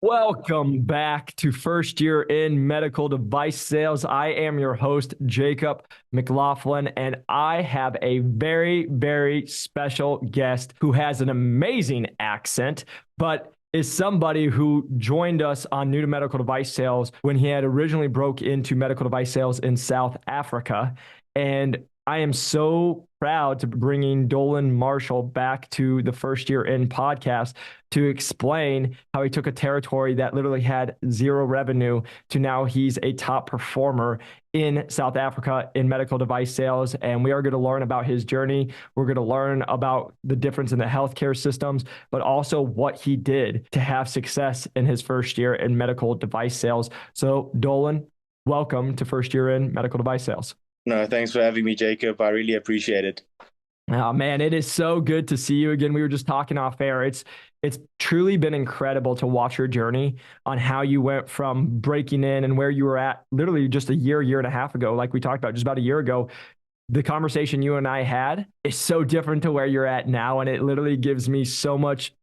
Welcome back to First Year in Medical Device Sales. I am your host, Jacob McLaughlin, and I have a very, very special guest who has an amazing accent, but is somebody who joined us on New to Medical Device Sales when he had originally broke into medical device sales in South Africa. And I am so proud to be bringing Dolan Marshall back to the First Year in podcast to explain how he took a territory that literally had zero revenue to now he's a top performer in South Africa in medical device sales. And we are going to learn about his journey. We're going to learn about the difference in the healthcare systems, but also what he did to have success in his first year in medical device sales. So, Dolan, welcome to First Year in Medical Device Sales. No, thanks for having me, Jacob. I really appreciate it. Oh man, it is so good to see you again. We were just talking off air. It's truly been incredible to watch your journey on how you went from breaking in and where you were at literally just a year and a half ago, like we talked about just about a year ago. The conversation you and I had is so different to where you're at now, and it literally gives me so much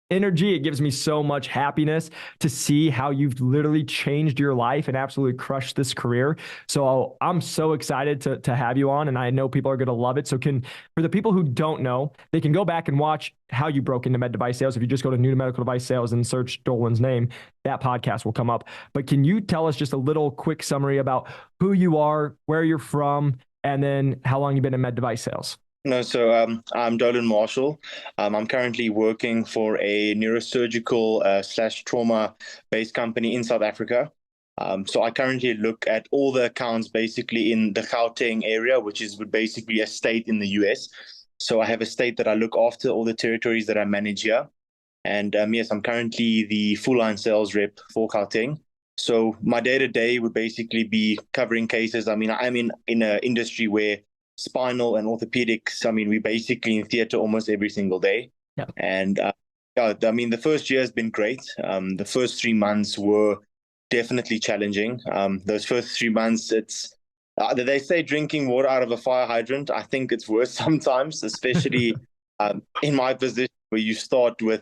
energy. It gives me so much happiness to see how you've literally changed your life and absolutely crushed this career. So I'm so excited to have you on, and I know people are going to love it. So for the people who don't know, they can go back and watch how you broke into med device sales. If you just go to New to Medical Device Sales and search Dolan's name, that podcast will come up. But can you tell us just a little quick summary about who you are, where you're from, and then how long you've been in med device sales? No, I'm Dolan Marshall. I'm currently working for a neurosurgical slash trauma-based company in South Africa. So I currently look at all the accounts basically in the Gauteng area, which is basically a state in the US. So I have a state that I look after, all the territories that I manage here. And yes, I'm currently the full line sales rep for Gauteng. So my day to day would basically be covering cases. I mean, I'm in an industry where spinal and orthopedics, I mean, we basically in theater almost every single day. Yeah. And yeah, I mean, the first year has been great. The first 3 months were definitely challenging. Those first 3 months, they say drinking water out of a fire hydrant. I think it's worse sometimes, especially in my position where you start with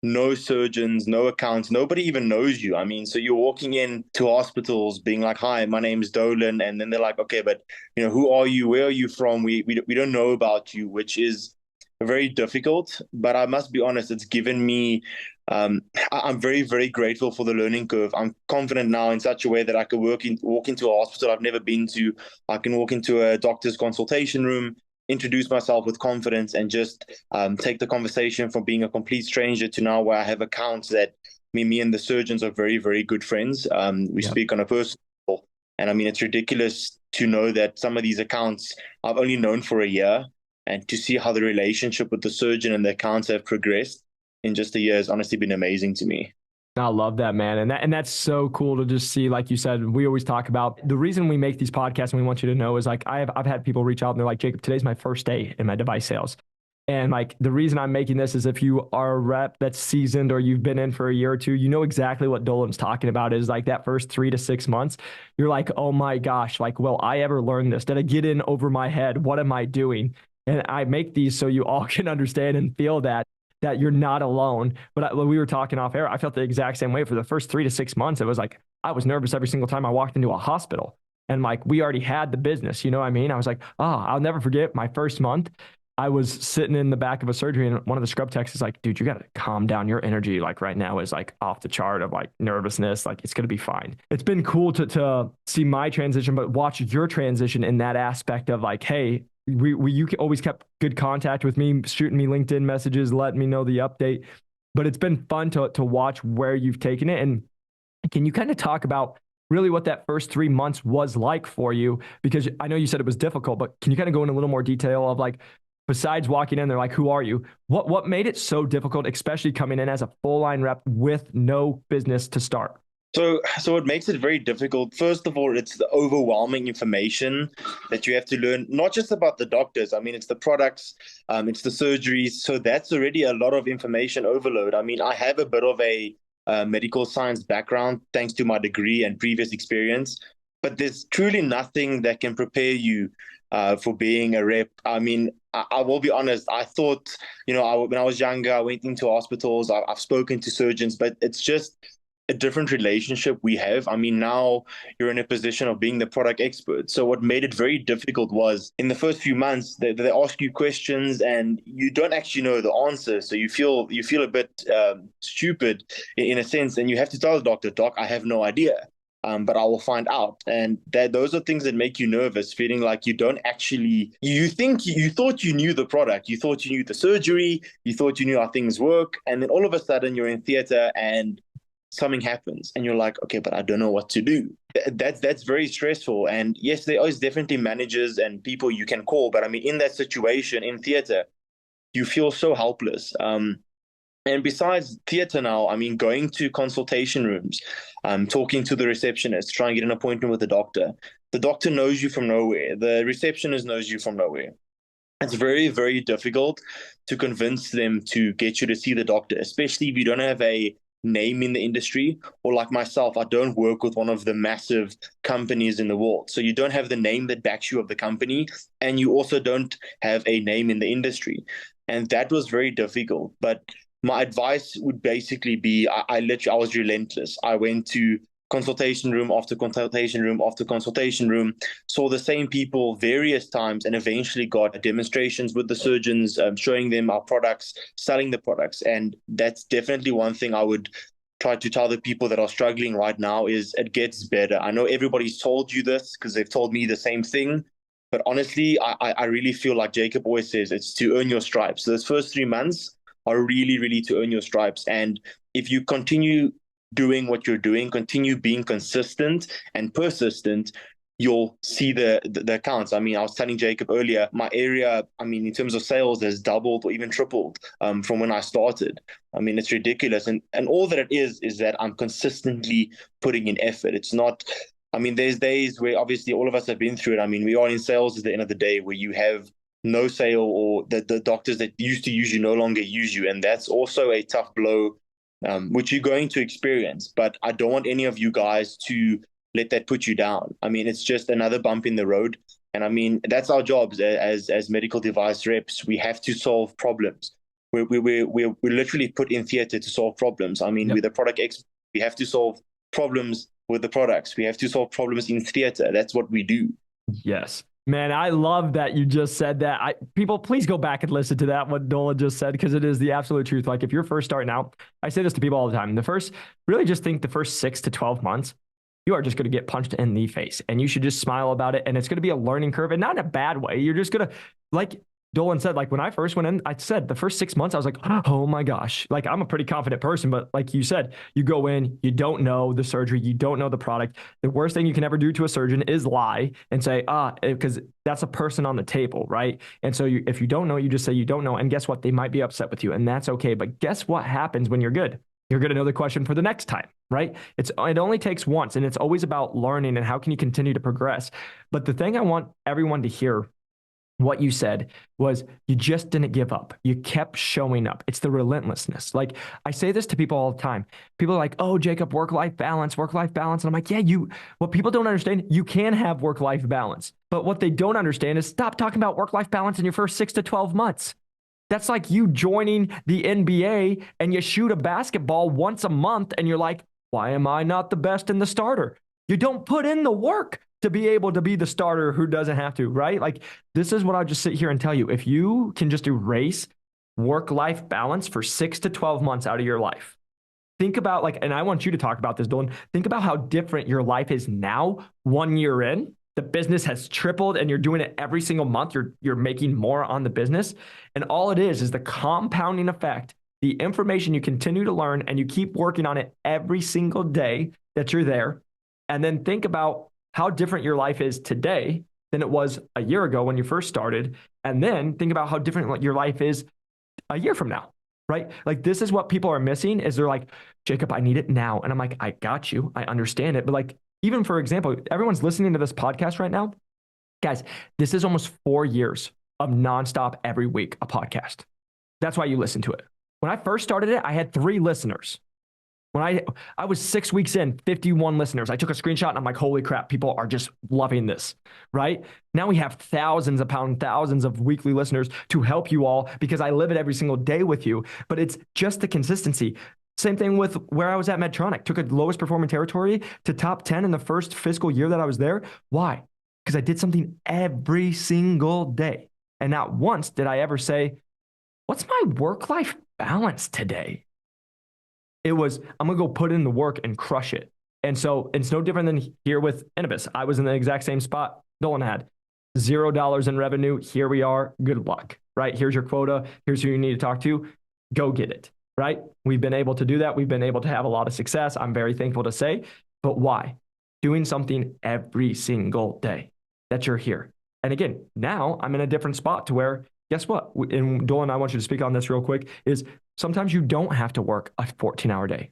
no surgeons, no accounts, nobody even knows you. I mean, so you're walking in to hospitals being like, hi, my name is Dolan. And then they're like, okay, but who are you? Where are you from? We don't know about you, which is very difficult. But I must be honest, it's given me, I'm very, very grateful for the learning curve. I'm confident now in such a way that I could walk into a hospital I've never been to. I can walk into a doctor's consultation room, introduce myself with confidence, and just take the conversation from being a complete stranger to now where I have accounts that me and the surgeons are very, very good friends. We Yeah. speak on a personal level. And I mean, it's ridiculous to know that some of these accounts I've only known for a year, and to see how the relationship with the surgeon and the accounts have progressed in just a year has honestly been amazing to me. I love that, man. And that's so cool to just see, like you said, we always talk about the reason we make these podcasts and we want you to know is like I've had people reach out and they're like, Jacob, today's my first day in my device sales. And like the reason I'm making this is if you are a rep that's seasoned or you've been in for a year or two, you know exactly what Dolan's talking about is like that first 3 to 6 months. You're like, oh my gosh, like, will I ever learn this? Did I get in over my head? What am I doing? And I make these so you all can understand and feel that you're not alone. But when we were talking off air, I felt the exact same way for the first 3 to 6 months. It was like I was nervous every single time I walked into a hospital. And like we already had the business, you know what I mean? I was like, oh, I'll never forget my first month. I was sitting in the back of a surgery and one of the scrub techs is like, dude, you got to calm down. Your energy like right now is like off the chart of like nervousness. Like it's going to be fine. It's been cool to see my transition, but watch your transition in that aspect of like, hey, you always kept good contact with me, shooting me LinkedIn messages, letting me know the update. But it's been fun to watch where you've taken it. And can you kind of talk about really what that first 3 months was like for you? Because I know you said it was difficult, but can you kind of go into a little more detail of like, besides walking in, they're like, who are you? What made it so difficult, especially coming in as a full line rep with no business to start? So what makes it very difficult, first of all, it's the overwhelming information that you have to learn, not just about the doctors. I mean, it's the products, it's the surgeries. So that's already a lot of information overload. I mean, I have a bit of a medical science background thanks to my degree and previous experience, but there's truly nothing that can prepare you for being a rep. I mean, I will be honest. I thought, when I was younger, I went into hospitals. I've spoken to surgeons, but it's just a different relationship we have. I mean, now you're in a position of being the product expert. So what made it very difficult was in the first few months they ask you questions and you don't actually know the answer. So you feel a bit stupid in a sense, and you have to tell the doctor, Doc, I have no idea. But I will find out. And those are things that make you nervous, feeling like you don't actually, you thought you knew the product, you thought you knew the surgery, you thought you knew how things work. And then all of a sudden you're in theater and something happens and you're like, okay, but I don't know what to do. That's very stressful. And yes, there is definitely managers and people you can call. But I mean, in that situation in theater, you feel so helpless. And besides theater now, I mean, going to consultation rooms, talking to the receptionist, trying to get an appointment with the doctor. The doctor knows you from nowhere. The receptionist knows you from nowhere. It's very, very difficult to convince them to get you to see the doctor, especially if you don't have a name in the industry, or like myself, I don't work with one of the massive companies in the world. So you don't have the name that backs you of the company, and you also don't have a name in the industry. And that was very difficult. But my advice would basically be I was relentless. I went to consultation room after consultation room after consultation room, saw the same people various times, and eventually got demonstrations with the surgeons, showing them our products, selling the products. And that's definitely one thing I would try to tell the people that are struggling right now is it gets better. I know everybody's told you this because they've told me the same thing. But honestly, I really feel like Jacob always says, it's to earn your stripes. So those first 3 months are really, really to earn your stripes. And if you continue doing what you're doing, continue being consistent and persistent, you'll see the accounts. I mean, I was telling Jacob earlier, my area, I mean, in terms of sales, has doubled or even tripled from when I started. I mean, it's ridiculous. And all that it is that I'm consistently putting in effort. It's not, I mean, there's days where obviously all of us have been through it. I mean, we are in sales at the end of the day where you have no sale, or the doctors that used to use you no longer use you. And that's also a tough blow, which you're going to experience. But I don't want any of you guys to let that put you down. I mean, it's just another bump in the road. And I mean, that's our jobs as medical device reps. We have to solve problems. We're literally put in theater to solve problems. I mean, Yep. we're the product expert. We have to solve problems with the products. We have to solve problems in theater. That's what we do. Yes. Man, I love that you just said that. People, please go back and listen to that, what Dolan just said, because it is the absolute truth. Like if you're first starting out, I say this to people all the time. Really just think the first 6 to 12 months, you are just going to get punched in the face, and you should just smile about it. And it's going to be a learning curve, and not in a bad way. You're just going to, like Dolan said, like when I first went in, I said the first 6 months, I was like, oh my gosh, like I'm a pretty confident person. But like you said, you go in, you don't know the surgery, you don't know the product. The worst thing you can ever do to a surgeon is lie and say, because that's a person on the table, right? And so if you don't know, you just say you don't know. And guess what? They might be upset with you, and that's okay. But guess what happens when you're good? You're going to know the question for the next time, right? It only takes once, and it's always about learning and how can you continue to progress. But the thing I want everyone to hear, what you said, was you just didn't give up. You kept showing up. It's the relentlessness. Like I say this to people all the time. People are like, oh, Jacob, work-life balance, work-life balance. And I'm like, yeah, what people don't understand, you can have work-life balance. But what they don't understand is stop talking about work-life balance in your first 6 to 12 months. That's like you joining the NBA and you shoot a basketball once a month and you're like, why am I not the best in the starter? You don't put in the work to be able to be the starter who doesn't have to, right? Like this is what I'll just sit here and tell you. If you can just erase work-life balance for 6 to 12 months out of your life, think about and I want you to talk about this, Dolan. Think about how different your life is now 1 year in. The business has tripled and you're doing it every single month. You're making more on the business. And all it is the compounding effect, the information you continue to learn, and you keep working on it every single day that you're there. And then think about how different your life is today than it was a year ago when you first started. And then think about how different your life is a year from now, right? Like this is what people are missing is they're like, Jacob, I need it now. And I'm like, I got you. I understand it. But like, even for example, everyone's listening to this podcast right now. Guys, this is almost 4 years of nonstop every week, a podcast. That's why you listen to it. When I first started it, I had 3 listeners. When I was 6 weeks in, 51 listeners. I took a screenshot and I'm like, holy crap, people are just loving this, right? Now we have thousands of weekly listeners to help you all because I live it every single day with you. But it's just the consistency. Same thing with where I was at Medtronic. Took a lowest performing territory to top 10 in the first fiscal year that I was there. Why? Because I did something every single day. And not once did I ever say, what's my work-life balance today? It was, I'm going to go put in the work and crush it. And so it's no different than here with Innovis. I was in the exact same spot Dolan had. $0 in revenue. Here we are. Good luck, right? Here's your quota. Here's who you need to talk to. Go get it, right? We've been able to do that. We've been able to have a lot of success. I'm very thankful to say. But why? Doing something every single day that you're here. And again, now I'm in a different spot to where, guess what? And Dolan, I want you to speak on this real quick, is sometimes you don't have to work a 14-hour day.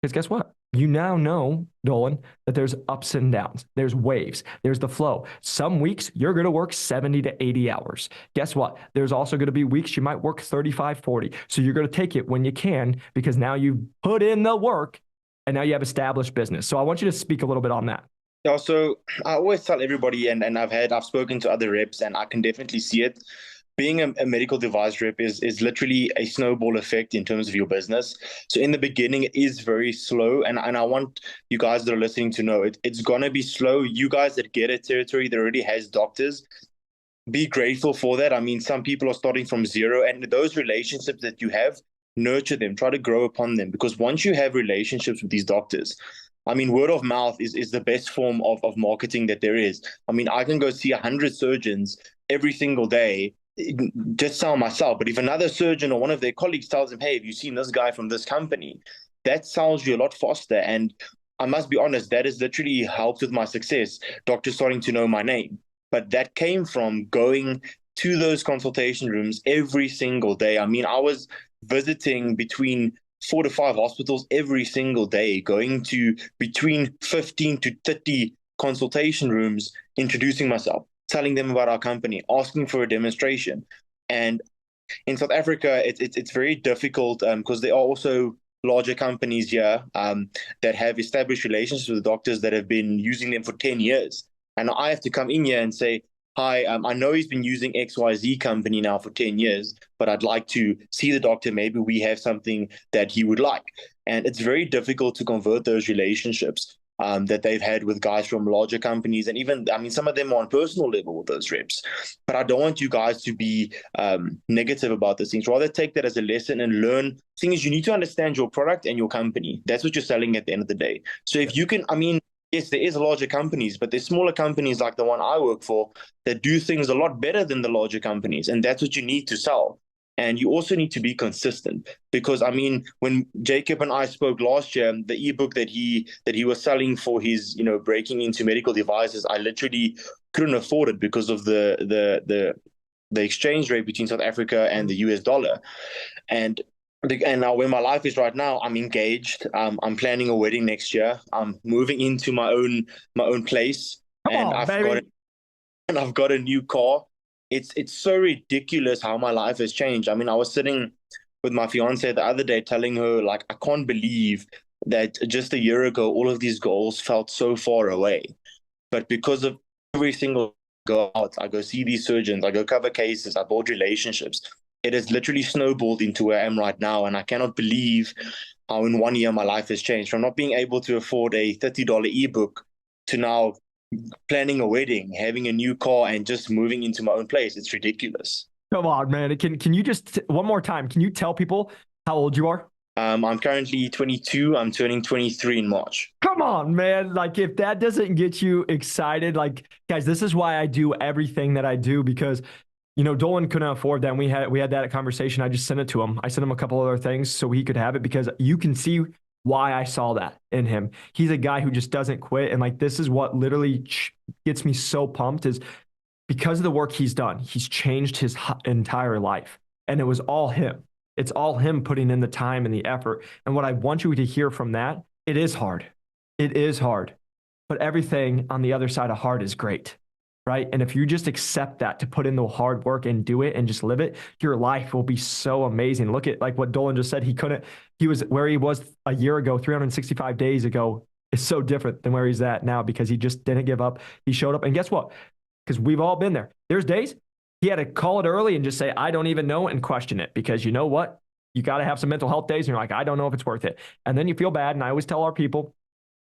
Because guess what? You now know, Dolan, that there's ups and downs. There's waves. There's the flow. Some weeks you're going to work 70 to 80 hours. Guess what? There's also going to be weeks you might work 35, 40. So you're going to take it when you can because now you've put in the work and now you have established business. So I want you to speak a little bit on that. Yeah, so I always tell everybody, and I've spoken to other reps, and I can definitely see it. Being a medical device rep is literally a snowball effect in terms of your business. So in the beginning, it is very slow. And I want you guys that are listening to know it's going to be slow. You guys that get a territory that already has doctors, be grateful for that. I mean, some people are starting from zero, and those relationships that you have, nurture them, try to grow upon them. Because once you have relationships with these doctors, I mean, word of mouth is the best form of marketing that there is. I mean, I can go see 100 surgeons every single day, just sell myself. But if another surgeon or one of their colleagues tells them, hey, have you seen this guy from this company? That sells you a lot faster. And I must be honest, that has literally helped with my success, doctors starting to know my name. But that came from going to those consultation rooms every single day. I mean, I was visiting between 4 to 5 hospitals every single day, going to between 15 to 30 consultation rooms, introducing myself, telling them about our company, asking for a demonstration. And in South Africa, it's very difficult because there are also larger companies here that have established relationships with doctors that have been using them for 10 years. And I have to come in here and say, hi, I know he's been using XYZ company now for 10 years, but I'd like to see the doctor. Maybe we have something that he would like. And it's very difficult to convert those relationships that they've had with guys from larger companies. And even, I mean, some of them are on personal level with those reps. But I don't want you guys to be negative about these things. Rather take that as a lesson and learn. The thing is, you need to understand your product and your company. That's what you're selling at the end of the day. So if you can, I mean, yes, there is larger companies, but there's smaller companies like the one I work for that do things a lot better than the larger companies. And that's what you need to sell. And you also need to be consistent because, I mean, when Jacob and I spoke last year, the ebook that he was selling for his, breaking into medical devices, I literally couldn't afford it because of the exchange rate between South Africa and the US dollar. And now where my life is right now, I'm engaged. I'm planning a wedding next year. I'm moving into my own place. I've got a new car. It's so ridiculous how my life has changed. I mean, I was sitting with my fiance the other day telling her, like, I can't believe that just a year ago, all of these goals felt so far away. But because of every single go out, I go see these surgeons, I go cover cases, I build relationships. It has literally snowballed into where I am right now. And I cannot believe how in 1 year my life has changed from not being able to afford a $30 ebook to now planning a wedding, having a new car, and just moving into my own place. It's ridiculous. Come on, man. Can you just, one more time, can you tell people how old you are? I'm currently 22. I'm turning 23 in March. Come on, man. Like, if that doesn't get you excited, like, guys, this is why I do everything that I do, because Dolan couldn't afford that. And we had that conversation. I just sent it to him. I sent him a couple other things so he could have it, because you can see why I saw that in him. He's a guy who just doesn't quit. And like, this is what literally gets me so pumped, is because of the work he's done. He's changed his entire life, and it was all him. It's all him putting in the time and the effort. And what I want you to hear from that, it is hard. It is hard, but everything on the other side of hard is great. Right. And if you just accept that, to put in the hard work and do it and just live it, your life will be so amazing. Look at like what Dolan just said. He was where he was a year ago, 365 days ago, is so different than where he's at now, because he just didn't give up. He showed up. And guess what? Because we've all been there. There's days he had to call it early and just say, I don't even know, and question it, because you know what? You got to have some mental health days and you're like, I don't know if it's worth it. And then you feel bad. And I always tell our people,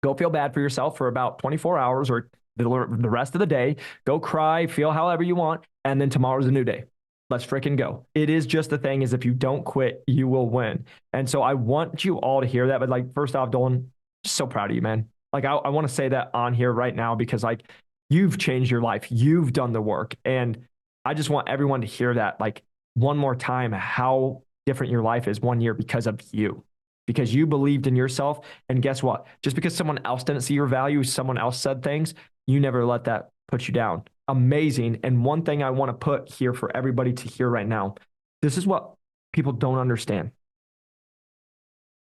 go feel bad for yourself for about 24 hours or the rest of the day. Go cry, feel however you want. And then tomorrow's a new day. Let's freaking go. It is just the thing is if you don't quit, you will win. And so I want you all to hear that. But like, first off, Dolan, just so proud of you, man. Like, I want to say that on here right now because like you've changed your life. You've done the work. And I just want everyone to hear that like one more time, how different your life is 1 year because of you, because you believed in yourself. And guess what? Just because someone else didn't see your value, someone else said things, you never let that put you down. Amazing. And one thing I want to put here for everybody to hear right now, this is what people don't understand.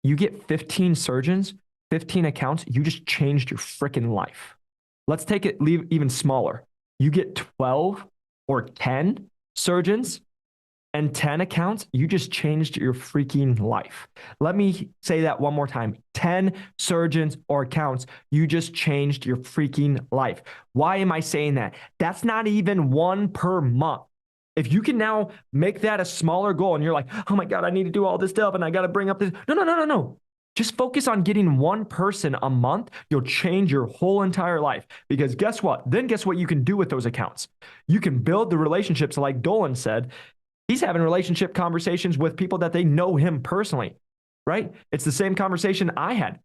You get 15 surgeons, 15 accounts, you just changed your freaking life. Let's take it leave even smaller. You get 12 or 10 surgeons and 10 accounts, you just changed your freaking life. Let me say that one more time. 10 surgeons or accounts, you just changed your freaking life. Why am I saying that? That's not even one per month. If you can now make that a smaller goal and you're like, oh my God, I need to do all this stuff and I got to bring up this. No. Just focus on getting one person a month. You'll change your whole entire life. Because guess what? Then guess what you can do with those accounts? You can build the relationships like Dolan said. He's having relationship conversations with people that they know him personally, right? It's the same conversation I had.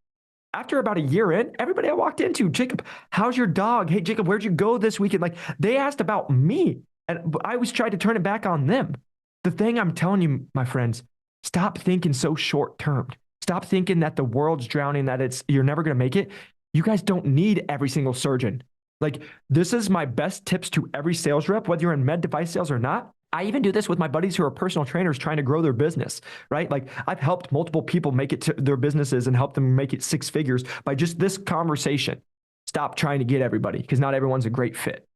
After about a year in, everybody I walked into, Jacob, how's your dog? Hey, Jacob, where'd you go this weekend? Like they asked about me and I always tried to turn it back on them. The thing I'm telling you, my friends, stop thinking so short term. Stop thinking that the world's drowning, that you're never going to make it. You guys don't need every single surgeon. Like this is my best tips to every sales rep, whether you're in med device sales or not. I even do this with my buddies who are personal trainers trying to grow their business, right? Like I've helped multiple people make it to their businesses and help them make it 6 figures by just this conversation. Stop trying to get everybody because not everyone's a great fit.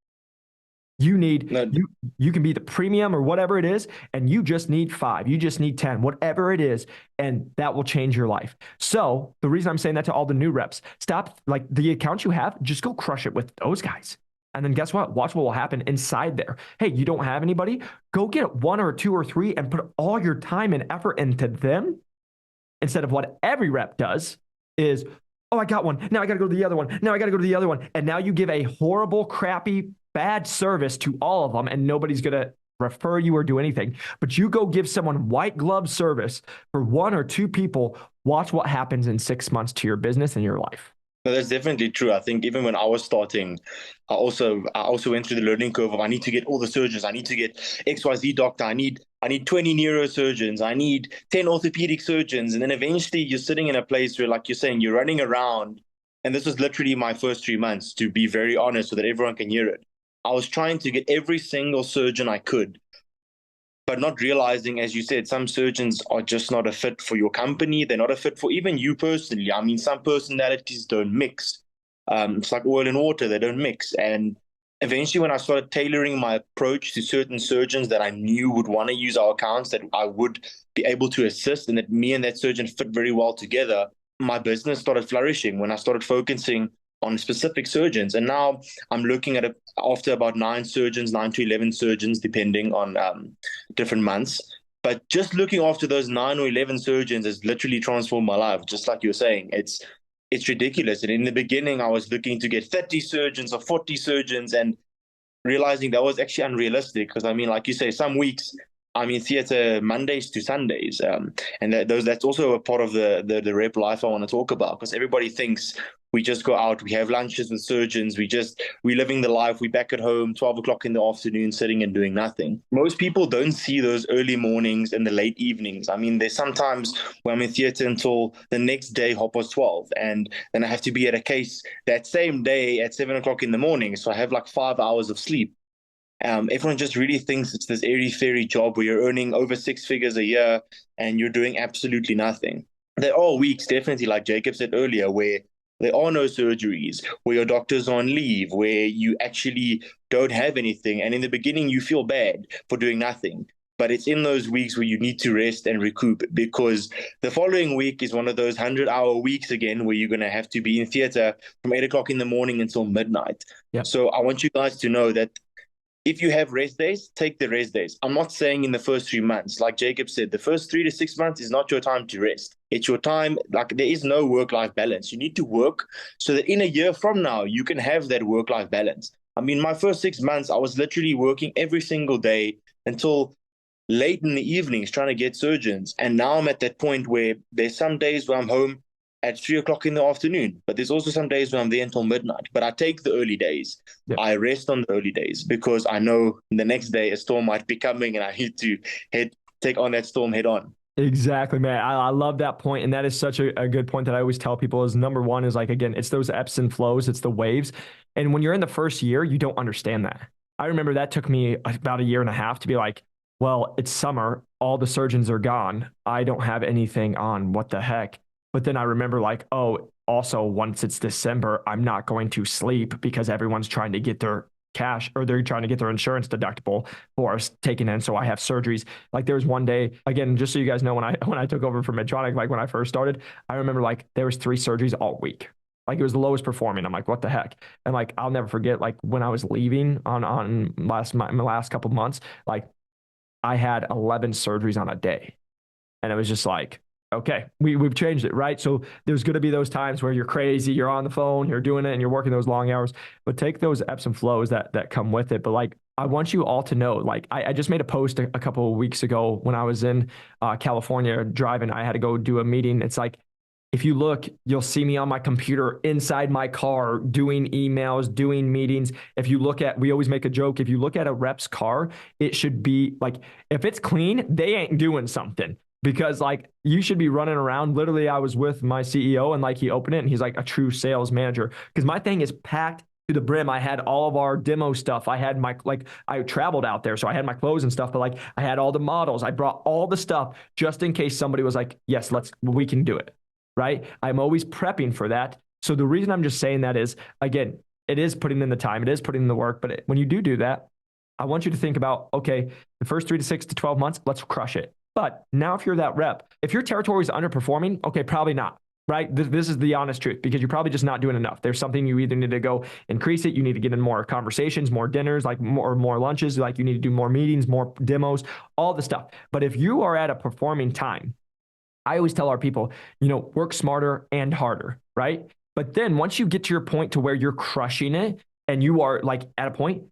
You need, No, you can be the premium or whatever it is, and you just need 5, you just need 10, whatever it is, and that will change your life. So the reason I'm saying that to all the new reps, stop like the accounts you have, just go crush it with those guys. And then guess what? Watch what will happen inside there. Hey, you don't have anybody? Go get 1 or 2 or 3 and put all your time and effort into them instead of what every rep does is, oh, I got one. Now I got to go to the other one. Now I got to go to the other one. And now you give a horrible, crappy, bad service to all of them and nobody's going to refer you or do anything. But you go give someone white glove service for 1 or 2 people. Watch what happens in 6 months to your business and your life. No, that's definitely true. I think even when I was starting, I also went through the learning curve of I need to get all the surgeons, I need to get XYZ doctor, I need 20 neurosurgeons, I need 10 orthopedic surgeons. And then eventually you're sitting in a place where, like you're saying, you're running around. And this was literally my first 3 months, to be very honest, so that everyone can hear it. I was trying to get every single surgeon I could, but not realizing, as you said, some surgeons are just not a fit for your company. They're not a fit for even you personally. I mean, some personalities don't mix. It's like oil and water, they don't mix. And eventually, when I started tailoring my approach to certain surgeons that I knew would want to use our accounts, that I would be able to assist, and that me and that surgeon fit very well together, my business started flourishing when I started focusing on specific surgeons. And now I'm looking at after about 9 surgeons, 9 to 11 surgeons, depending on different months. But just looking after those 9 or 11 surgeons has literally transformed my life. Just like you're saying, it's ridiculous. And in the beginning, I was looking to get 30 surgeons or 40 surgeons and realizing that was actually unrealistic. Because I mean, like you say, some weeks I'm in theater Mondays to Sundays. And that's also a part of the rep life I want to talk about, because everybody thinks we just go out, we have lunches with surgeons, we're living the life, we back at home, 12 o'clock in the afternoon, sitting and doing nothing. Most people don't see those early mornings and the late evenings. I mean, there's sometimes where I'm in theater until the next day, 12:30, and then I have to be at a case that same day at 7 o'clock in the morning. So I have like 5 hours of sleep. Everyone just really thinks it's this airy-fairy job where you're earning over 6 figures a year and you're doing absolutely nothing. There are weeks, definitely, like Jacob said earlier, where there are no surgeries, where your doctor's on leave, where you actually don't have anything. And in the beginning, you feel bad for doing nothing. But it's in those weeks where you need to rest and recoup, because the following week is one of those 100-hour weeks again where you're going to have to be in theater from 8 o'clock in the morning until midnight. Yep. So I want you guys to know that if you have rest days, take the rest days. I'm not saying in the first 3 months, like Jacob said, the first 3 to 6 months is not your time to rest. It's your time, like there is no work-life balance. You need to work so that in a year from now, you can have that work-life balance. I mean, my first 6 months, I was literally working every single day until late in the evenings trying to get surgeons. And now I'm at that point where there's some days where I'm home at 3 o'clock in the afternoon, but there's also some days where I'm there until midnight. But I take the early days. Yep. I rest on the early days because I know the next day a storm might be coming and I need to take on that storm head on. Exactly, man. I love that point. And that is such a good point that I always tell people is number one is like, again, it's those ebbs and flows, it's the waves. And when you're in the first year, you don't understand that. I remember that took me about a year and a half to be like, well, it's summer. All the surgeons are gone. I don't have anything on. What the heck? But then I remember like, oh, also once it's December, I'm not going to sleep because everyone's trying to get their cash or they're trying to get their insurance deductible for us taken in. So I have surgeries. Like there was one day, again, just so you guys know, when I took over from Medtronic, like when I first started, I remember like there was 3 surgeries all week. Like it was the lowest performing. I'm like, what the heck? And like I'll never forget like when I was leaving on my last couple of months, like I had 11 surgeries on a day. And it was just like, okay, we've changed it, right? So there's going to be those times where you're crazy, you're on the phone, you're doing it, and you're working those long hours. But take those ebbs and flows that come with it. But like, I want you all to know, like, I just made a post a couple of weeks ago when I was in California driving. I had to go do a meeting. It's like, if you look, you'll see me on my computer inside my car doing emails, doing meetings. If you look at, we always make a joke, if you look at a rep's car, it should be like, if it's clean, they ain't doing something. Because like you should be running around. Literally, I was with my CEO and like he opened it and he's like a true sales manager. Because my thing is packed to the brim. I had all of our demo stuff. I had my like I traveled out there, so I had my clothes and stuff. But like I had all the models. I brought all the stuff just in case somebody was like, "Yes, we can do it." Right? I'm always prepping for that. So the reason I'm just saying that is again, it is putting in the time. It is putting in the work. But when you do that, I want you to think about okay, the first 3 to 6 to 12 months, let's crush it. But now if you're that rep, if your territory is underperforming, okay, probably not, right? This is the honest truth because you're probably just not doing enough. There's something you either need to go increase it. You need to get in more conversations, more dinners, like more lunches, like you need to do more meetings, more demos, all the stuff. But if you are at a performing time, I always tell our people, work smarter and harder, right? But then once you get to your point to where you're crushing it and you are like at a point,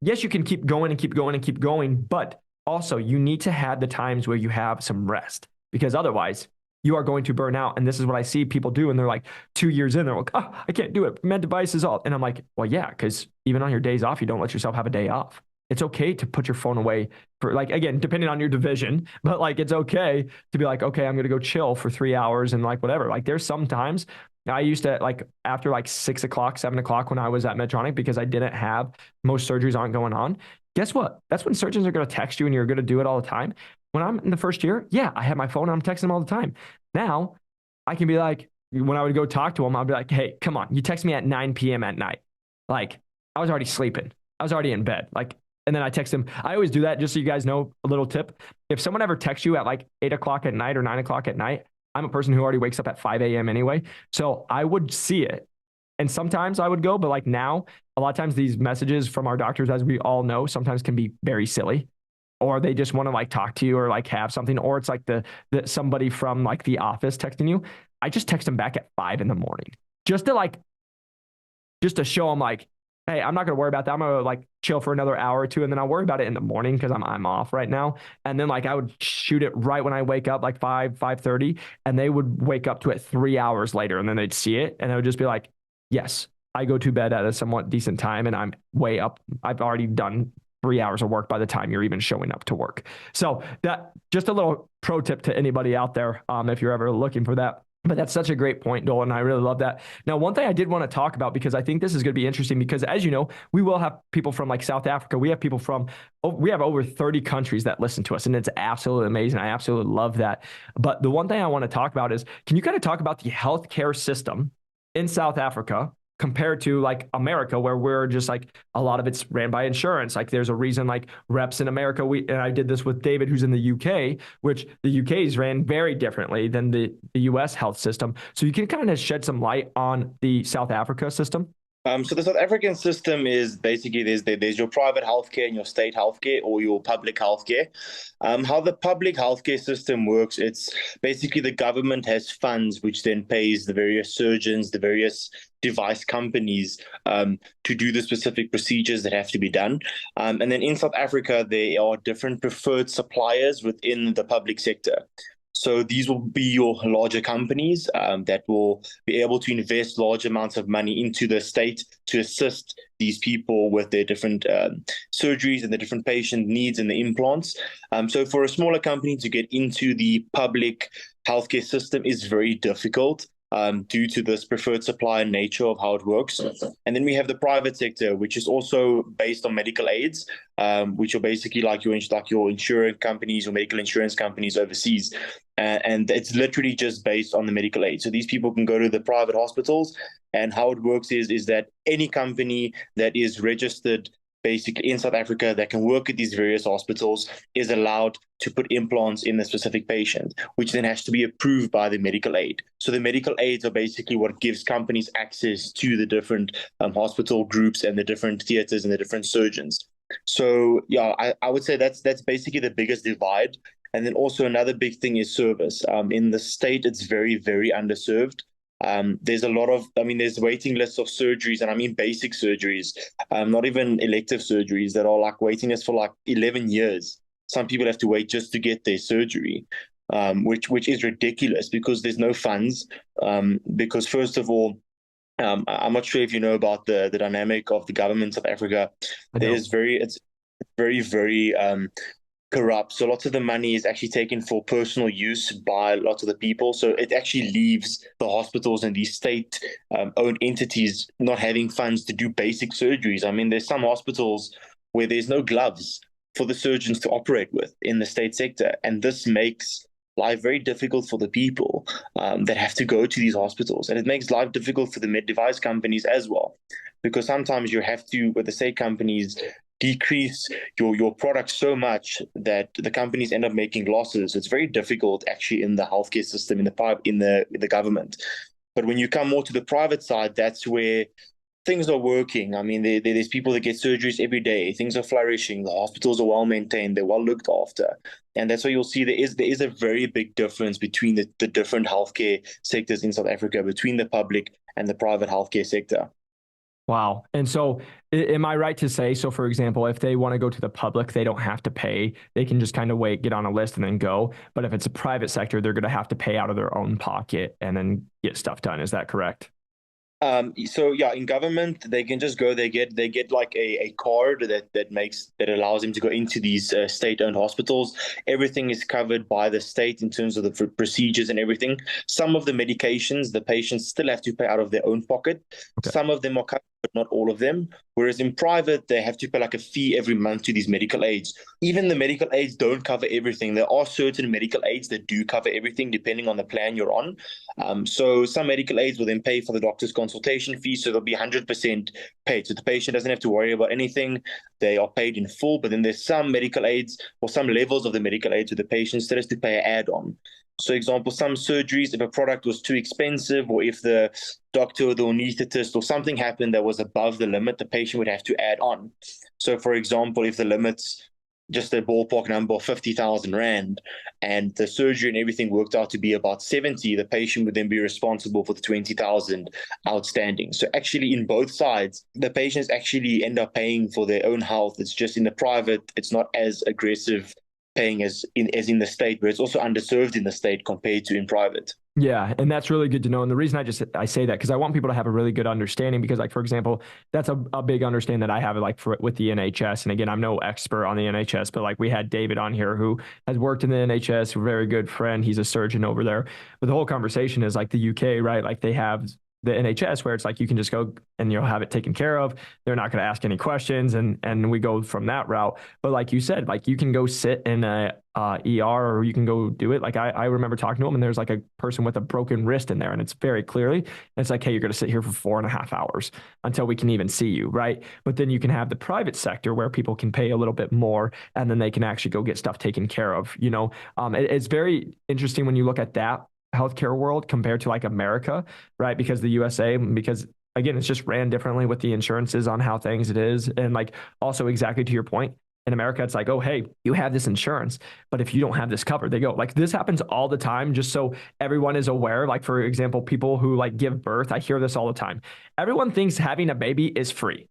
yes, you can keep going and keep going and keep going, but also, you need to have the times where you have some rest because otherwise you are going to burn out. And this is what I see people do. And they're like 2 years in, they're like, oh, I can't do it. Med device is all. And I'm like, well, yeah, because even on your days off, you don't let yourself have a day off. It's okay to put your phone away for like, again, depending on your division, but like, it's okay to be like, okay, I'm going to go chill for 3 hours and like, whatever. Like there's sometimes I used to like after like 6 o'clock, 7 o'clock when I was at Medtronic because I didn't have most surgeries aren't going on. Guess what? That's when surgeons are going to text you and you're going to do it all the time. When I'm in the first year, yeah, I had my phone and I'm texting them all the time. Now I can be like, when I would go talk to them, I'll be like, hey, come on, you text me at 9 p.m. at night. Like I was already sleeping. I was already in bed. Like, and then I text them. I always do that just so you guys know a little tip. If someone ever texts you at like 8 o'clock at night or 9 o'clock at night, I'm a person who already wakes up at 5 a.m. anyway. So I would see it. And sometimes I would go, but like now, a lot of times these messages from our doctors, as we all know, sometimes can be very silly, or they just want to like talk to you or like have something, or it's like the somebody from like the office texting you. I just text them back at 5 in the morning just to show them like, hey, I'm not going to worry about that. I'm going to like chill for another hour or two. And then I'll worry about it in the morning because I'm off right now. And then like I would shoot it right when I wake up, like 5:30. And they would wake up to it 3 hours later. And then they'd see it. And it would just be like, yes, I go to bed at a somewhat decent time and I'm way up. I've already done 3 hours of work by the time you're even showing up to work. So that just a little pro tip to anybody out there if you're ever looking for that. But that's such a great point, Dolan. I really love that. Now, one thing I did want to talk about, because I think this is going to be interesting, because as you know, we will have people from like South Africa. We have people we have over 30 countries that listen to us, and it's absolutely amazing. I absolutely love that. But the one thing I want to talk about is, can you kind of talk about the healthcare system in South Africa compared to like America, where we're just like a lot of it's ran by insurance. Like there's a reason like reps in America, and I did this with David, who's in the UK, which the UK is ran very differently than the US health system. So you can kind of shed some light on the South Africa system. So the South African system is basically there's your private healthcare and your state healthcare or your public healthcare. How the public healthcare system works, it's basically the government has funds which then pays the various surgeons, the various device companies to do the specific procedures that have to be done. And then in South Africa, there are different preferred suppliers within the public sector. So these will be your larger companies that will be able to invest large amounts of money into the state to assist these people with their different surgeries and the different patient needs and the implants. So for a smaller company to get into the public healthcare system is very difficult. Due to this preferred supplier nature of how it works. And then we have the private sector, which is also based on medical aids, which are basically like your insurance companies or medical insurance companies overseas. And it's literally just based on the medical aid. So these people can go to the private hospitals, and how it works is that any company that is registered basically in South Africa that can work at these various hospitals is allowed to put implants in the specific patient, which then has to be approved by the medical aid. So the medical aids are basically what gives companies access to the different hospital groups and the different theaters and the different surgeons. So yeah, I would say that's basically the biggest divide. And then also another big thing is service. In the state, it's very, very underserved. There's a lot of, there's waiting lists of surgeries, and I mean basic surgeries, not even elective surgeries that are like waiting lists for like 11 years. Some people have to wait just to get their surgery, which is ridiculous because there's no funds. Because first of all, I'm not sure if you know about the dynamic of the government of Africa. It's very, very corrupt. So lots of the money is actually taken for personal use by lots of the people. So it actually leaves the hospitals and these state owned entities not having funds to do basic surgeries. I mean, there's some hospitals where there's no gloves for the surgeons to operate with in the state sector. And this makes life very difficult for the people that have to go to these hospitals. And it makes life difficult for the med device companies as well, because sometimes you have to, with the state companies, decrease your product so much that the companies end up making losses. It's very difficult actually in the healthcare system, in the government. But when you come more to the private side, that's where things are working. I mean, there's people that get surgeries every day. Things are flourishing. The hospitals are well maintained. They're well looked after. And that's why you'll see there is a very big difference between the different healthcare sectors in South Africa, between the public and the private healthcare sector. Wow. And so am I right to say, so for example, if they want to go to the public, they don't have to pay. They can just kind of wait, get on a list and then go. But if it's a private sector, they're going to have to pay out of their own pocket and then get stuff done. Is that correct? So yeah, in government, they can just go. They get like a card that allows them to go into these state-owned hospitals. Everything is covered by the state in terms of the procedures and everything. Some of the medications, the patients still have to pay out of their own pocket. Okay. Some of them are covered, but not all of them. Whereas in private, they have to pay like a fee every month to these medical aids. Even the medical aids don't cover everything. There are certain medical aids that do cover everything depending on the plan you're on. So some medical aids will then pay for the doctor's consultation fee, so they'll be 100% paid. So the patient doesn't have to worry about anything. They are paid in full, but then there's some medical aids or some levels of the medical aids where the patient still has to pay an add-on. So example, some surgeries, if a product was too expensive or if the doctor or the anesthetist or something happened that was above the limit, the patient would have to add on. So for example, if the limit's just a ballpark number of 50,000 Rand and the surgery and everything worked out to be about 70, the patient would then be responsible for the 20,000 outstanding. So actually in both sides, the patients actually end up paying for their own health. It's just in the private, it's not as aggressive paying as in the state, but it's also underserved in the state compared to in private. Yeah, and that's really good to know. And the reason I say that because I want people to have a really good understanding because, like, for example, that's a big understanding that I have like with the NHS. And again, I'm no expert on the NHS, but like we had David on here who has worked in the NHS, a very good friend. He's a surgeon over there. But the whole conversation is like the UK, right? Like they have the NHS where it's like you can just go and you'll have it taken care of. They're not going to ask any questions, and we go from that route. But like you said, like you can go sit in a ER or you can go do it. Like I remember talking to him, and there's like a person with a broken wrist in there, and it's very clearly it's like, hey, you're going to sit here for 4.5 hours until we can even see you, right? But then you can have the private sector where people can pay a little bit more, and then they can actually go get stuff taken care of. It's very interesting when you look at that healthcare world compared to like America, right? Because the USA, because again, it's just ran differently with the insurances on how things it is. And like also exactly to your point, in America, it's like, oh, hey, you have this insurance, but if you don't have this covered, they go like this happens all the time, just so everyone is aware. Like, for example, people who like give birth, I hear this all the time. Everyone thinks having a baby is free.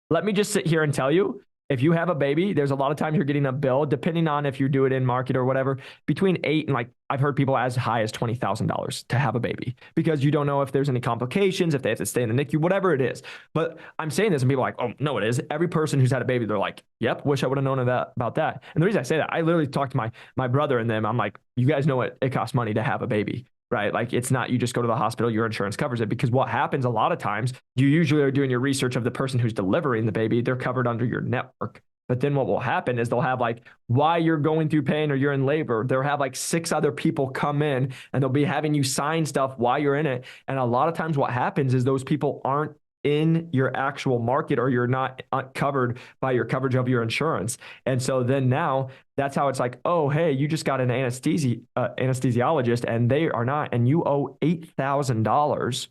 Let me just sit here and tell you, if you have a baby, there's a lot of times you're getting a bill, depending on if you do it in market or whatever, between eight and like I've heard people as high as $20,000 to have a baby because you don't know if there's any complications, if they have to stay in the NICU, whatever it is. But I'm saying this and people are like, oh, no, it is. Every person who's had a baby, they're like, yep, wish I would have known about that. And the reason I say that, I literally talked to my brother and them. I'm like, you guys know what it costs money to have a baby, right? Like it's not you just go to the hospital, your insurance covers it. Because what happens a lot of times, you usually are doing your research of the person who's delivering the baby, they're covered under your network. But then what will happen is they'll have like, while you're going through pain or you're in labor, they'll have like 6 other people come in and they'll be having you sign stuff while you're in it. And a lot of times what happens is those people aren't in your actual market or you're not covered by your coverage of your insurance. And so then now that's how it's like, oh, hey, you just got an anesthesiologist and they are not, and you owe $8,000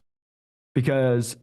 because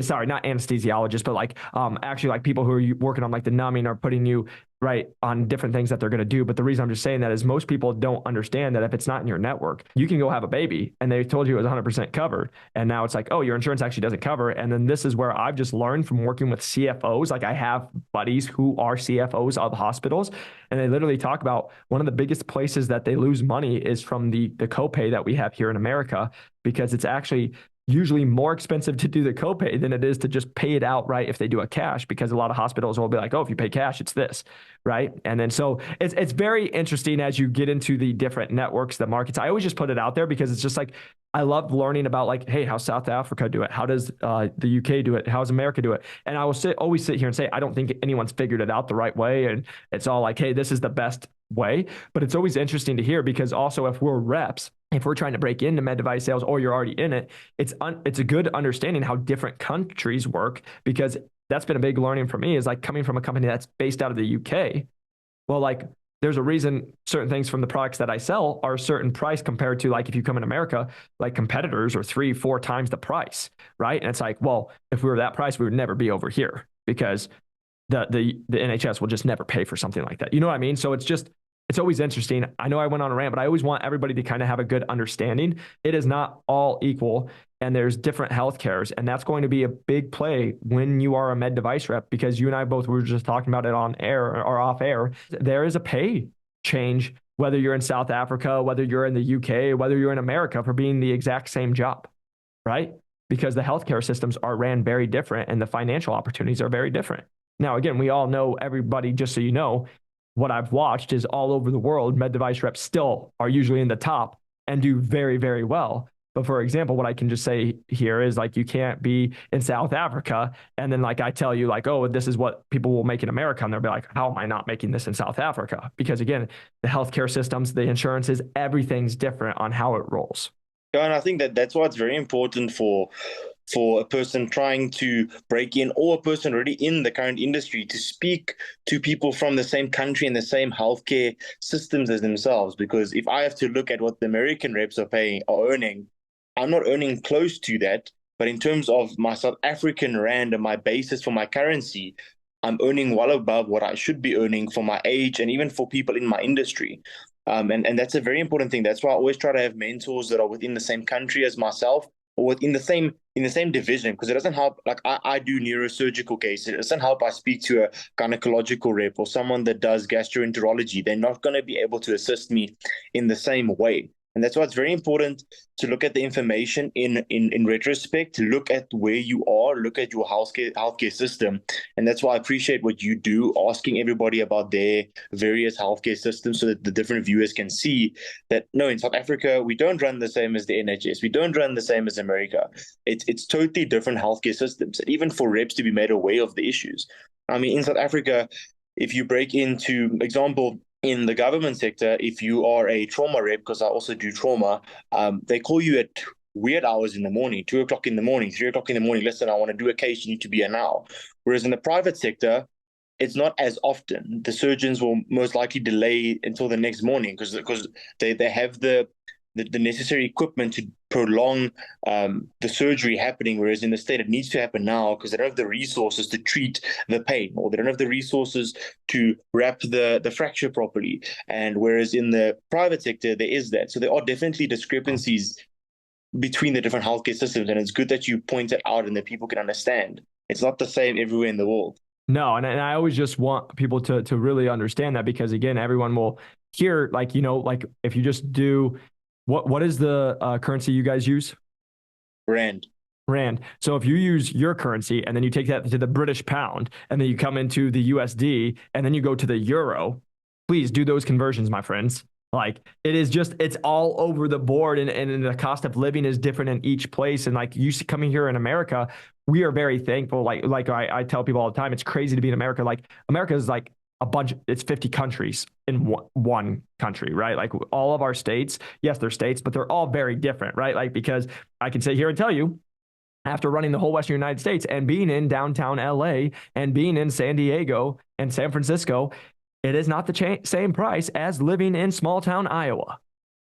sorry, not anesthesiologists, but like actually like people who are working on like the numbing or putting you right on different things that they're going to do. But the reason I'm just saying that is most people don't understand that if it's not in your network, you can go have a baby and they told you it was 100% covered. And now it's like, oh, your insurance actually doesn't cover it. And then this is where I've just learned from working with CFOs. Like I have buddies who are CFOs of hospitals, and they literally talk about one of the biggest places that they lose money is from the copay that we have here in America, because it's actually usually more expensive to do the copay than it is to just pay it outright if they do a cash, because a lot of hospitals will be like, oh, if you pay cash, it's this, right? And then so it's very interesting as you get into the different networks, the markets. I always just put it out there because it's just like, I love learning about like, hey, how South Africa do it? How does the UK do it? How does America do it? And I will always sit here and say, I don't think anyone's figured it out the right way. And it's all like, hey, this is the best way. But it's always interesting to hear, because also if we're reps, if we're trying to break into med device sales or you're already in it, it's a good understanding how different countries work, because that's been a big learning for me, is like coming from a company that's based out of the UK. Well, like there's a reason certain things from the products that I sell are a certain price compared to like if you come in America, like competitors are 3-4 times the price, right? And it's like, well, if we were that price, we would never be over here, because the NHS will just never pay for something like that. You know what I mean? So it's always interesting. I know I went on a rant, but I always want everybody to kind of have a good understanding. It is not all equal, and there's different healthcares, and that's going to be a big play when you are a med device rep, because you and I both were just talking about it on air or off air. There is a pay change, whether you're in South Africa, whether you're in the UK, whether you're in America, for being the exact same job, right? Because the healthcare systems are ran very different and the financial opportunities are very different. Now, again, we all know, everybody, just so you know, what I've watched is all over the world, med device reps still are usually in the top and do very, very well. But for example, what I can just say here is like, you can't be in South Africa and then like I tell you like, oh, this is what people will make in America. And they'll be like, how am I not making this in South Africa? Because again, the healthcare systems, the insurances, everything's different on how it rolls. Yeah, and I think that's why it's very important for a person trying to break in, or a person already in the current industry, to speak to people from the same country and the same healthcare systems as themselves. Because if I have to look at what the American reps are earning, I'm not earning close to that. But in terms of my South African rand and my basis for my currency, I'm earning well above what I should be earning for my age and even for people in my industry. And that's a very important thing. That's why I always try to have mentors that are within the same country as myself, or within the same division, because it doesn't help. Like I do neurosurgical cases. It doesn't help I speak to a gynecological rep or someone that does gastroenterology. They're not going to be able to assist me in the same way. And that's why it's very important to look at the information in retrospect, to look at where you are, look at your healthcare system. And that's why I appreciate what you do, asking everybody about their various healthcare systems so that the different viewers can see that, no, in South Africa, we don't run the same as the NHS. We don't run the same as America. It's totally different healthcare systems, and even for reps to be made aware of the issues. I mean, in South Africa, if you break into example, in the government sector, if you are a trauma rep, because I also do trauma, they call you at weird hours in the morning, 2 o'clock in the morning, 3 o'clock in the morning. Listen, I want to do a case. You need to be here now. Whereas in the private sector, it's not as often. The surgeons will most likely delay until the next morning because they have the necessary equipment to prolong the surgery happening, whereas in the state it needs to happen now because they don't have the resources to treat the pain, or they don't have the resources to wrap the fracture properly. And whereas in the private sector, there is that. So there are definitely discrepancies between the different healthcare systems, and it's good that you point it out and that people can understand. It's not the same everywhere in the world. No, and I always just want people to really understand that, because again, everyone will hear, like, like if you just do what is the currency you guys use? Rand. Rand. So if you use your currency and then you take that to the British pound and then you come into the USD and then you go to the euro, please do those conversions, my friends. Like, it's all over the board, and the cost of living is different in each place. And like, you coming here in America, we are very thankful. Like I tell people all the time, it's crazy to be in America. Like, America is like it's 50 countries in one country, right? Like, all of our states, yes, they're states, but they're all very different, right? Like, because I can sit here and tell you, after running the whole Western United States and being in downtown LA and being in San Diego and San Francisco, it is not the same price as living in small town Iowa,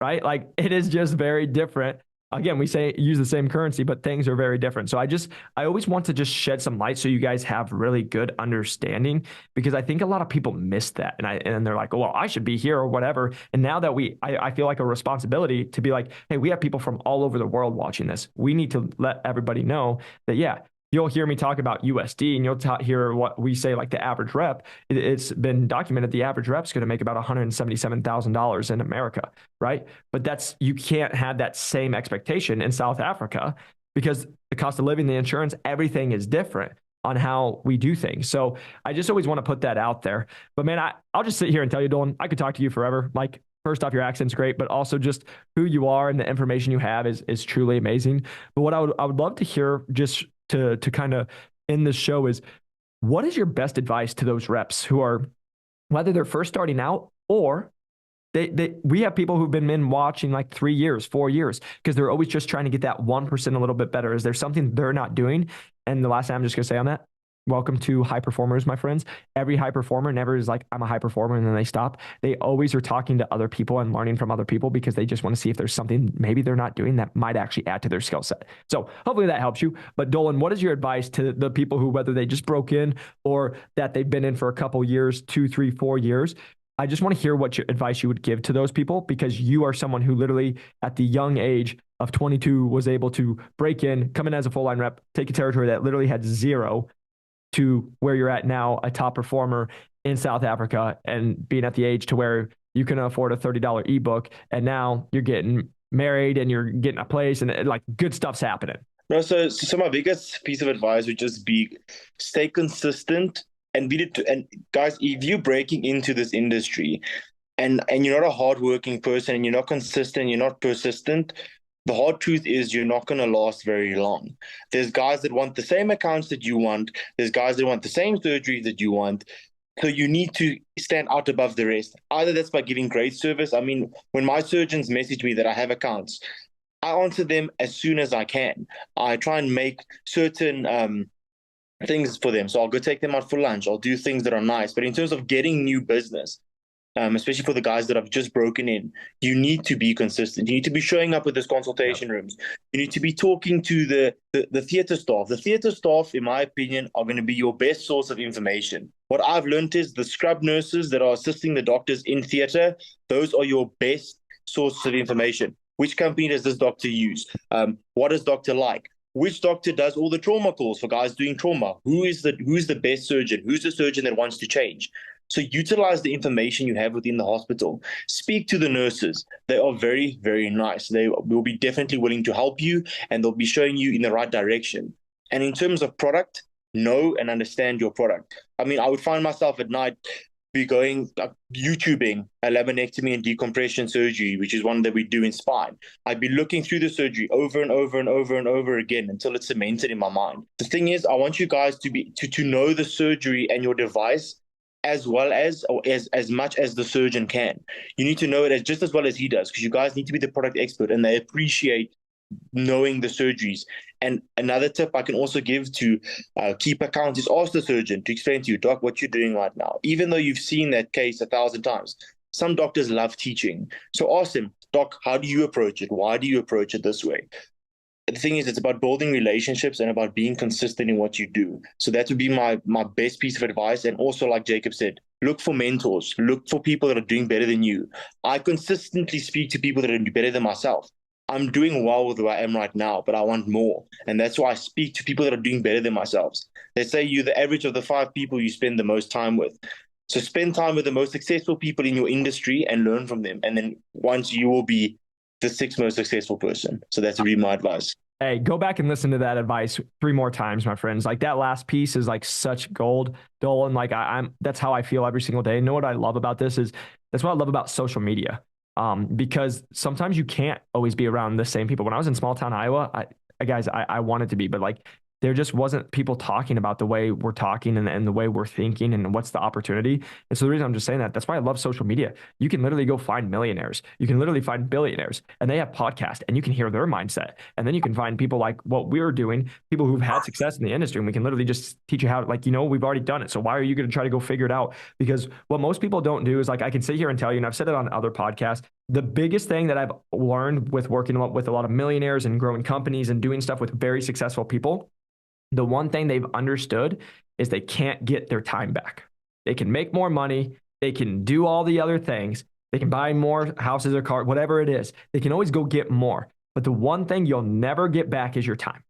right? Like, it is just very different. Again, we say use the same currency, but things are very different. So I always want to just shed some light so you guys have really good understanding, because I think a lot of people miss that. And they're like, well, I should be here or whatever. And now that I feel like a responsibility to be like, hey, we have people from all over the world watching this. We need to let everybody know that, yeah, you'll hear me talk about USD and you'll hear what we say, like the average rep. It's been documented the average rep's going to make about $177,000 in America, right? But you can't have that same expectation in South Africa, because the cost of living, the insurance, everything is different on how we do things. So I just always want to put that out there. But man, I'll just sit here and tell you, Dolan, I could talk to you forever. Like, first off, your accent's great, but also just who you are and the information you have is truly amazing. But what I would love to hear, just to kind of end this show, is what is your best advice to those reps who are, whether they're first starting out or we have people who've been watching like 3 years, 4 years, because they're always just trying to get that 1% a little bit better. Is there something they're not doing? And the last thing I'm just going to say on that, welcome to high performers, my friends. Every high performer never is like, I'm a high performer, and then they stop. They always are talking to other people and learning from other people, because they just want to see if there's something maybe they're not doing that might actually add to their skill set. So hopefully that helps you. But Dolan, what is your advice to the people who, whether they just broke in or that they've been in for a couple years, 2, 3, 4 years? I just want to hear what your advice you would give to those people, because you are someone who literally at the young age of 22 was able to break in, come in as a full line rep, take a territory that literally had zero, to where you're at now, a top performer in South Africa, and being at the age to where you can afford a $30 ebook, and now you're getting married and you're getting a place, and like, good stuff's happening. No, so my biggest piece of advice would just be stay consistent and and guys, if you're breaking into this industry and you're not a hardworking person and you're not consistent, you're not persistent, the hard truth is you're not going to last very long. There's guys that want the same accounts that you want. There's guys that want the same surgery that you want. So you need to stand out above the rest. Either that's by giving great service. I mean, when my surgeons message me that I have accounts, I answer them as soon as I can. I try and make certain things for them. So I'll go take them out for lunch. I'll do things that are nice. But in terms of getting new business, especially for the guys that have just broken in, you need to be consistent. You need to be showing up with those consultation rooms. You need to be talking to the theater staff. The theater staff, in my opinion, are going to be your best source of information. What I've learned is the scrub nurses that are assisting the doctors in theater, those are your best sources of information. Which company does this doctor use? What is doctor like? Which doctor does all the trauma calls for guys doing trauma? Who's the best surgeon? Who's the surgeon that wants to change? So utilize the information you have within the hospital. Speak to the nurses. They are very, very nice. They will be definitely willing to help you, and they'll be showing you in the right direction. And in terms of product, know and understand your product. I mean, I would find myself at night be going YouTubing a laminectomy and decompression surgery, which is one that we do in spine. I'd be looking through the surgery over and over and over and over again until it's cemented in my mind. The thing is, I want you guys to know the surgery and your device as well as, or as much as the surgeon can. You need to know it just as well as he does, because you guys need to be the product expert, and they appreciate knowing the surgeries. And another tip I can also give to keep accounts is ask the surgeon to explain to you, doc, what you're doing right now. Even though you've seen that case 1,000 times, some doctors love teaching. So ask them, Doc, how do you approach it? Why do you approach it this way? The thing is, it's about building relationships and about being consistent in what you do. So that would be my best piece of advice. And also, like Jacob said, look for mentors, look for people that are doing better than you. I consistently speak to people that are better than myself. I'm doing well with where I am right now, but I want more. And that's why I speak to people that are doing better than myself. They say you're the average of the 5 people you spend the most time with. So spend time with the most successful people in your industry and learn from them. And then once you will be the sixth most successful person. So that's really my advice. Hey, go back and listen to that advice 3 more times, my friends. Like that last piece is like such gold, Dolan. Like I'm that's how I feel every single day. You know what I love about this is that's what I love about social media. Because sometimes you can't always be around the same people. When I was in small town Iowa, I wanted to be, but like there just wasn't people talking about the way we're talking and the way we're thinking and what's the opportunity. And so the reason I'm just saying that's why I love social media. You can literally go find millionaires. You can literally find billionaires and they have podcasts and you can hear their mindset. And then you can find people like what we're doing, people who've had success in the industry. And we can literally just teach you how to, like, we've already done it. So why are you going to try to go figure it out? Because what most people don't do is like, I can sit here and tell you, and I've said it on other podcasts, the biggest thing that I've learned with working with a lot of millionaires and growing companies and doing stuff with very successful people, the one thing they've understood is they can't get their time back. They can make more money. They can do all the other things. They can buy more houses or cars, whatever it is. They can always go get more. But the one thing you'll never get back is your time.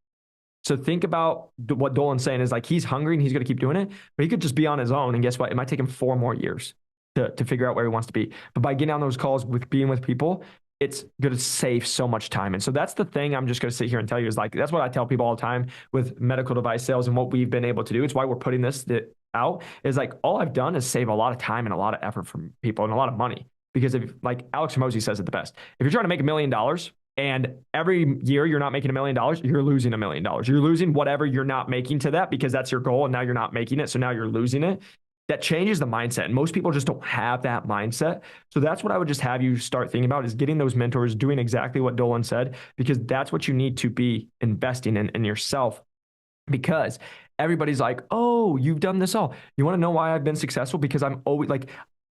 So think about what Dolan's saying is like he's hungry and he's going to keep doing it, but he could just be on his own. And guess what? It might take him 4 more years to figure out where he wants to be. But by getting on those calls with being with people, it's going to save so much time. And so that's the thing I'm just going to sit here and tell you is like, that's what I tell people all the time with medical device sales and what we've been able to do. It's why we're putting this out is like, all I've done is save a lot of time and a lot of effort from people and a lot of money. Because if like Alex Hormozi says it the best, if you're trying to make $1 million and every year you're not making $1 million, you're losing $1 million. You're losing whatever you're not making to that because that's your goal. And now you're not making it. So now you're losing it. That changes the mindset. And most people just don't have that mindset. So that's what I would just have you start thinking about is getting those mentors, doing exactly what Dolan said, because that's what you need to be investing in yourself. Because everybody's like, oh, you've done this all. You want to know why I've been successful? Because I'm always like,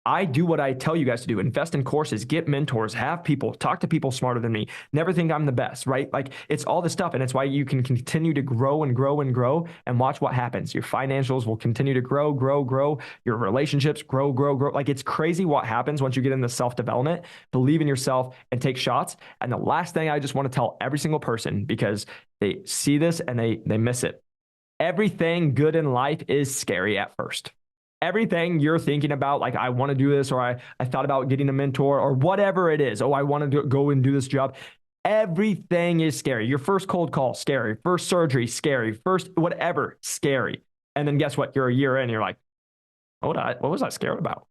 I do what I tell you guys to do. Invest in courses, get mentors, have people, talk to people smarter than me. Never think I'm the best, right? Like it's all this stuff. And it's why you can continue to grow and grow and grow and watch what happens. Your financials will continue to grow, grow, grow. Your relationships grow, grow, grow. Like it's crazy what happens once you get into self-development, believe in yourself and take shots. And the last thing I just want to tell every single person, because they see this and they miss it. Everything good in life is scary at first. Everything you're thinking about, like, I want to do this, or I thought about getting a mentor, or whatever it is. Oh, I want to go and do this job. Everything is scary. Your first cold call, scary. First surgery, scary. First whatever, scary. And then guess what? You're a year in, you're like, what was I scared about?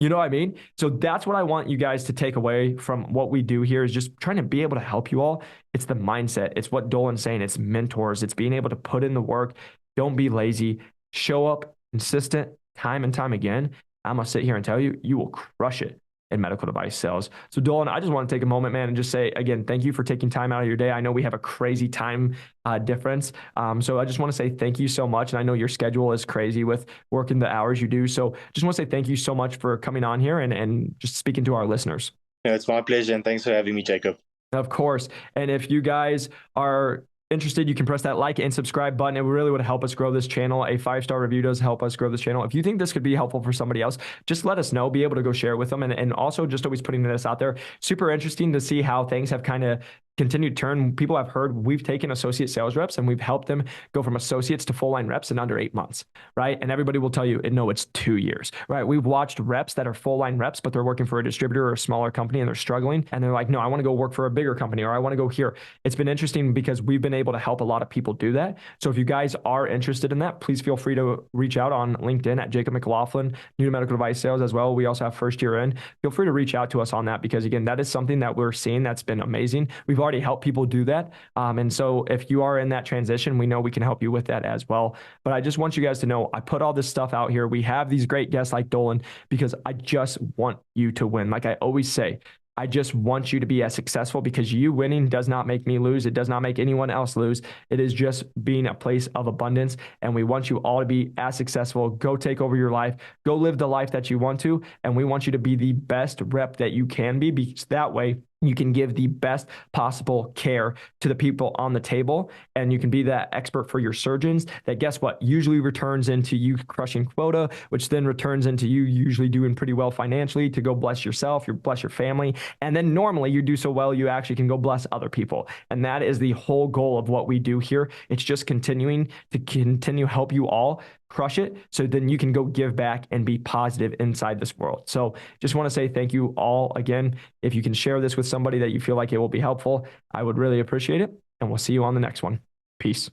You know what I mean? So that's what I want you guys to take away from what we do here is just trying to be able to help you all. It's the mindset. It's what Dolan's saying. It's mentors. It's being able to put in the work. Don't be lazy. Show up consistent time and time again. I'm going to sit here and tell you, you will crush it in medical device sales. So Dolan, I just want to take a moment, man, and just say, again, thank you for taking time out of your day. I know we have a crazy time difference. So I just want to say thank you so much. And I know your schedule is crazy with working the hours you do. So just want to say thank you so much for coming on here and just speaking to our listeners. Yeah, it's my pleasure. And thanks for having me, Jacob. Of course. And if you guys are interested, you can press that like and subscribe button. It really would help us grow this channel. A 5-star review does help us grow this channel. If you think this could be helpful for somebody else, just let us know, be able to go share with them. And also just always putting this out there. Super interesting to see how things have kind of continued to turn. People have heard we've taken associate sales reps and we've helped them go from associates to full line reps in under 8 months, right? And everybody will tell you, no, it's 2 years, right? We've watched reps that are full line reps, but they're working for a distributor or a smaller company and they're struggling. And they're like, no, I want to go work for a bigger company or I want to go here. It's been interesting because we've been able to help a lot of people do that. So if you guys are interested in that, please feel free to reach out on LinkedIn at Jacob McLaughlin, new to medical device sales as well. We also have first year in. Feel free to reach out to us on that because again, that is something that we're seeing that's been amazing. We've already helped people do that. And so if you are in that transition, we know we can help you with that as well. But I just want you guys to know, I put all this stuff out here. We have these great guests like Dolan because I just want you to win. Like I always say, I just want you to be as successful, because you winning does not make me lose. It does not make anyone else lose. It is just being a place of abundance. And we want you all to be as successful. Go take over your life. Go live the life that you want to. And we want you to be the best rep that you can be, because that way you can give the best possible care to the people on the table, and you can be that expert for your surgeons that, guess what, usually returns into you crushing quota, which then returns into you usually doing pretty well financially to go bless yourself, bless your family. And then normally you do so well, you actually can go bless other people. And that is the whole goal of what we do here. It's just continuing to help you all crush it, so then you can go give back and be positive inside this world. So just want to say thank you all again. If you can share this with somebody that you feel like it will be helpful, I would really appreciate it. And we'll see you on the next one. Peace.